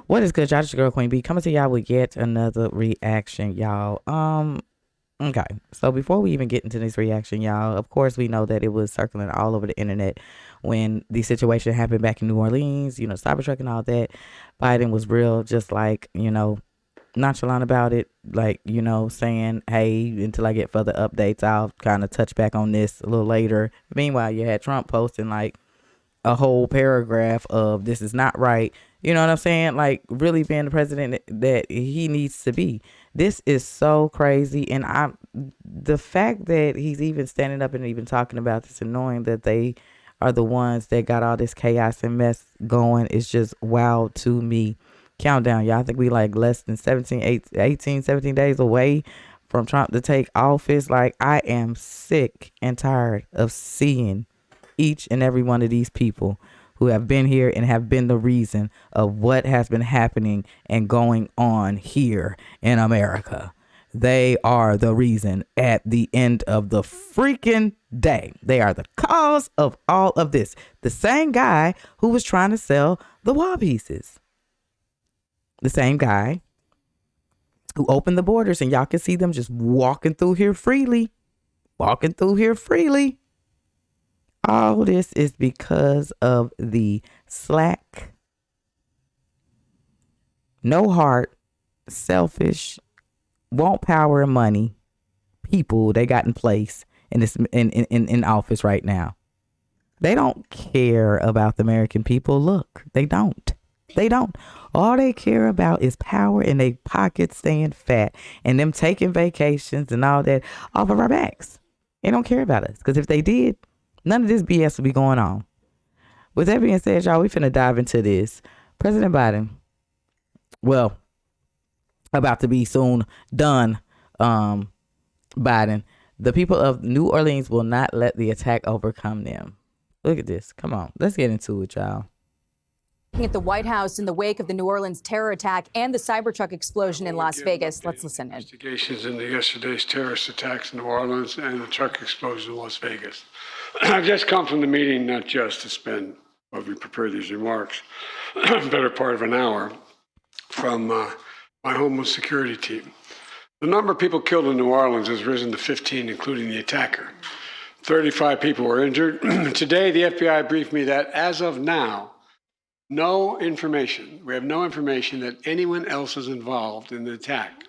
What is good, y'all? It's your girl Queen B coming to y'all with yet another reaction, y'all. Okay. So before we even get into this reaction, y'all, of course we know that it was circling all over the internet when the situation happened back in New Orleans, Cybertruck and all that. Biden was real, just like, nonchalant about it, like, saying, hey, until I get further updates, I'll kind of touch back on this a little later. Meanwhile, you had Trump posting like a whole paragraph of this is not right. You know what I'm saying? Like really being the president that he needs to be. This is so crazy. And the fact that he's even standing up and even talking about this and knowing that they are the ones that got all this chaos and mess going is just wow to me. Countdown, y'all. I think we like less than 17 days away from Trump to take office. Like I am sick and tired of seeing each and every one of these people who have been here and have been the reason of what has been happening and going on here in America. They are the reason at the end of the freaking day. They are the cause of all of this. The same guy who was trying to sell the wall pieces. The same guy who opened the borders and y'all can see them just walking through here freely. Walking through here freely. All this is because of the slack, no heart, selfish, want power and money people they got in place in this in office right now. They don't care about the American people. Look, they don't. They don't. All they care about is power and their pockets staying fat and them taking vacations and all that off of our backs. They don't care about us because if they did, none of this BS will be going on. With that being said, y'all, we finna dive into this. President Biden, well, about to be soon done, Biden. The people of New Orleans will not let the attack overcome them. Look at this. Come on. Let's get into it, y'all. At the White House in the wake of the New Orleans terror attack and the Cybertruck explosion in Las Vegas. Let's listen in. Investigations into yesterday's terrorist attacks in New Orleans and the truck explosion in Las Vegas. I've just come from the meeting, not just to spend, while we prepare these remarks, better part of an hour from my Homeland Security team. The number of people killed in New Orleans has risen to 15, including the attacker. 35 people were injured. Today, the FBI briefed me that as of now, we have no information that anyone else is involved in the attack.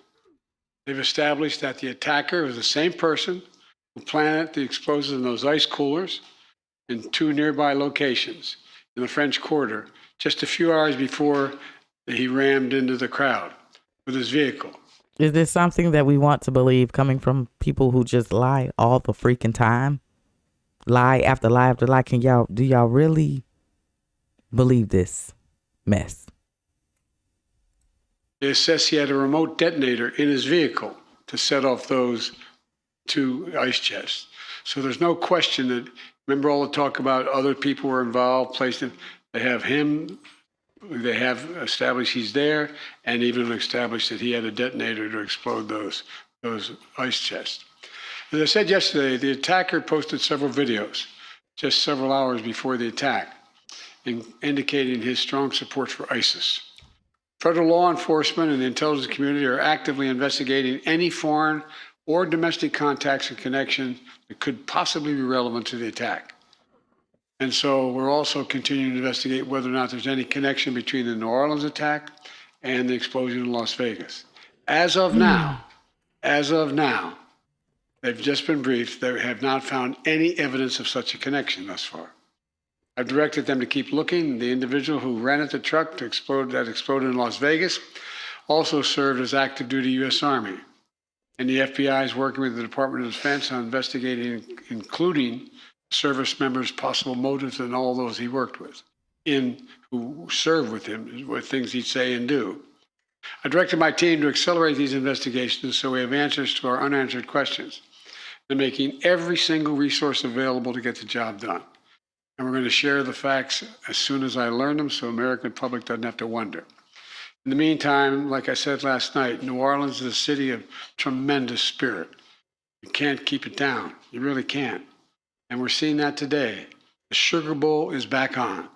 They've established that the attacker was the same person who planted the explosives in those ice coolers in two nearby locations in the French Quarter just a few hours before he rammed into the crowd with his vehicle. Is this something that we want to believe coming from people who just lie all the freaking time? Lie after lie after lie. Do y'all really believe this mess? They assess he had a remote detonator in his vehicle to set off those two ice chests. So there's no question that, remember all the talk about other people were involved, placed in, they have him, they have established he's there, and even established that he had a detonator to explode those ice chests. As I said yesterday, the attacker posted several videos just several hours before the attack, indicating his strong support for ISIS. Federal law enforcement and the intelligence community are actively investigating any foreign or domestic contacts and connections that could possibly be relevant to the attack. And so we're also continuing to investigate whether or not there's any connection between the New Orleans attack and the explosion in Las Vegas. As of now, they've just been briefed. They have not found any evidence of such a connection thus far. I've directed them to keep looking. The individual who rented the truck that exploded in Las Vegas also served as active duty U.S. Army. And the FBI is working with the Department of Defense on investigating, including service members' possible motives and all those he worked with, who served with him, with things he'd say and do. I directed my team to accelerate these investigations so we have answers to our unanswered questions and making every single resource available to get the job done. And we're going to share the facts as soon as I learn them so the American public doesn't have to wonder. In the meantime, like I said last night, New Orleans is a city of tremendous spirit. You can't keep it down. You really can't. And we're seeing that today. The Sugar Bowl is back on.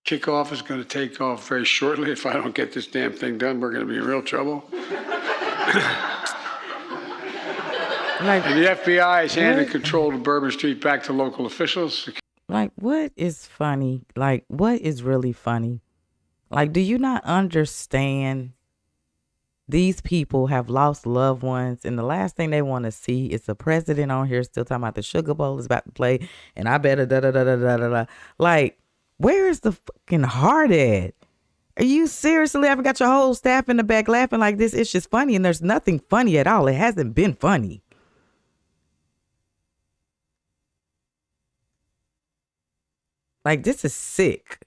Kickoff is going to take off very shortly. If I don't get this damn thing done, we're going to be in real trouble. Like, And the FBI has handed what? control of Bourbon Street back to local officials. Like, what is funny? Like, what is really funny? Like, do you not understand? These people have lost loved ones, and the last thing they want to see is the president on here still talking about the Sugar Bowl is about to play, and I better da da da da da da da. Like, where is the fucking heart at? Are you seriously haven't got your whole staff in the back laughing like this? It's just funny, and there's nothing funny at all. It hasn't been funny. Like, this is sick.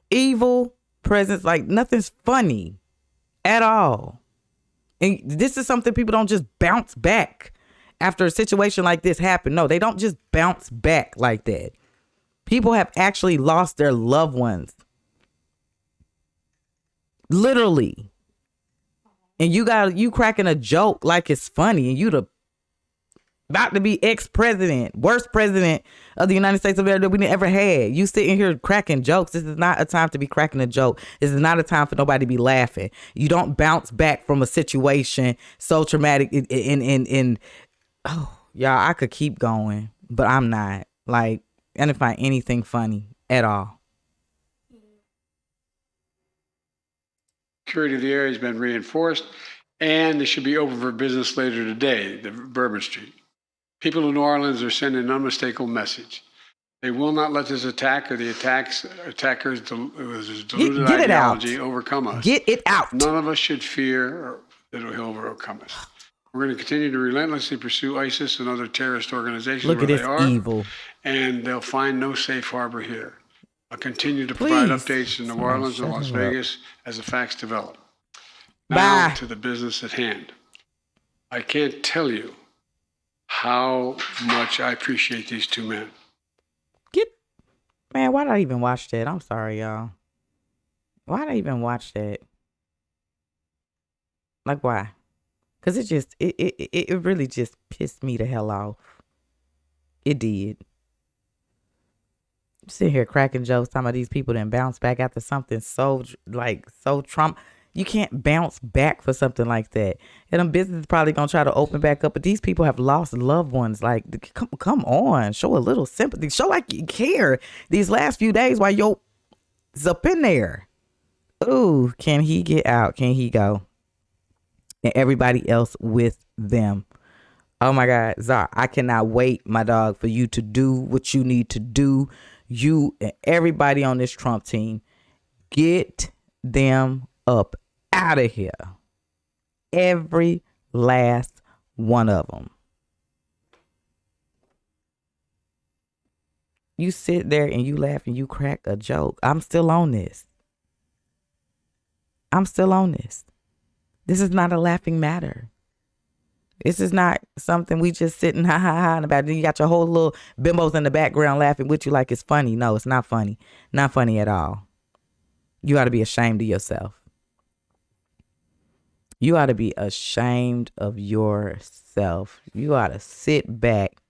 Evil presence, like nothing's funny at all. And this is something people don't just bounce back after a situation like this happened. No, they don't just bounce back like that. People have actually lost their loved ones. Literally. And you cracking a joke like it's funny, and you the about to be ex-president, worst president of the United States of America that we ever had. You sitting here cracking jokes. This is not a time to be cracking a joke. This is not a time for nobody to be laughing. You don't bounce back from a situation so traumatic. Oh, y'all, I could keep going, but I'm not. Like, I didn't find anything funny at all. Security of the area has been reinforced, and it should be open for business later today, the Bourbon Street. People in New Orleans are sending an unmistakable message. They will not let this attack or the attackers' deluded Get it out. ideology overcome us. Get it out. None of us should fear that it will overcome us. We're going to continue to relentlessly pursue ISIS and other terrorist organizations Look where at they this are, evil. and they'll find no safe harbor here. I'll continue to provide Please. updates in New Someone Orleans and shut Las him up. Vegas as the facts develop. Now Bye. to the business at hand. I can't tell you how much I appreciate these two men. Man, why did I even watch that? I'm sorry, y'all. Why did I even watch that? Like, why? Because it really just pissed me the hell off. It did. Sitting here cracking jokes, talking about these people that bounce back after something so Trump. You can't bounce back for something like that. And them business is probably gonna try to open back up, but these people have lost loved ones. Like, come on, show a little sympathy, show like you care. These last few days while you're up in there. Ooh, can he get out? Can he go? And everybody else with them. Oh my God, Czar, I cannot wait, my dog, for you to do what you need to do. You and everybody on this Trump team, get them up out of here. Every last one of them. You sit there and you laugh and you crack a joke. I'm still on this. This is not a laughing matter. This is not something we just sitting ha ha ha about. You got your whole little bimbos in the background laughing with you like it's funny. No, it's not funny. Not funny at all. You ought to be ashamed of yourself. You ought to be ashamed of yourself. You ought to sit back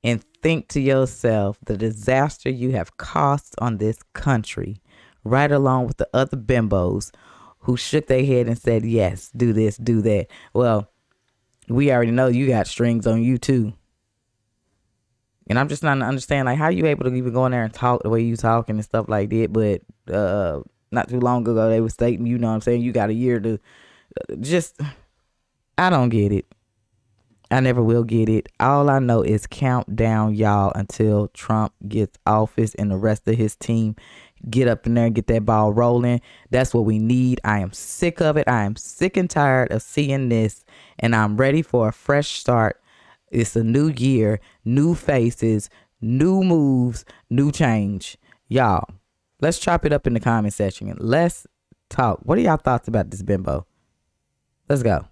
and think to yourself the disaster you have caused on this country, right along with the other bimbos who shook their head and said, yes, do this, do that. Well, we already know you got strings on you too. And I'm just trying to understand, like, how you able to even go in there and talk the way you talking and stuff like that. But not too long ago, they were stating, you know what I'm saying, you got a year to just, I don't get it. I never will get it. All I know is count down, y'all, until Trump gets office and the rest of his team get up in there and get that ball rolling. That's what we need. I am sick of it. I am sick and tired of seeing this, and I'm ready for a fresh start. It's a new year, new faces, new moves, new change. Y'all, let's chop it up in the comment section. Let's talk. What are y'all thoughts about this bimbo? Let's go.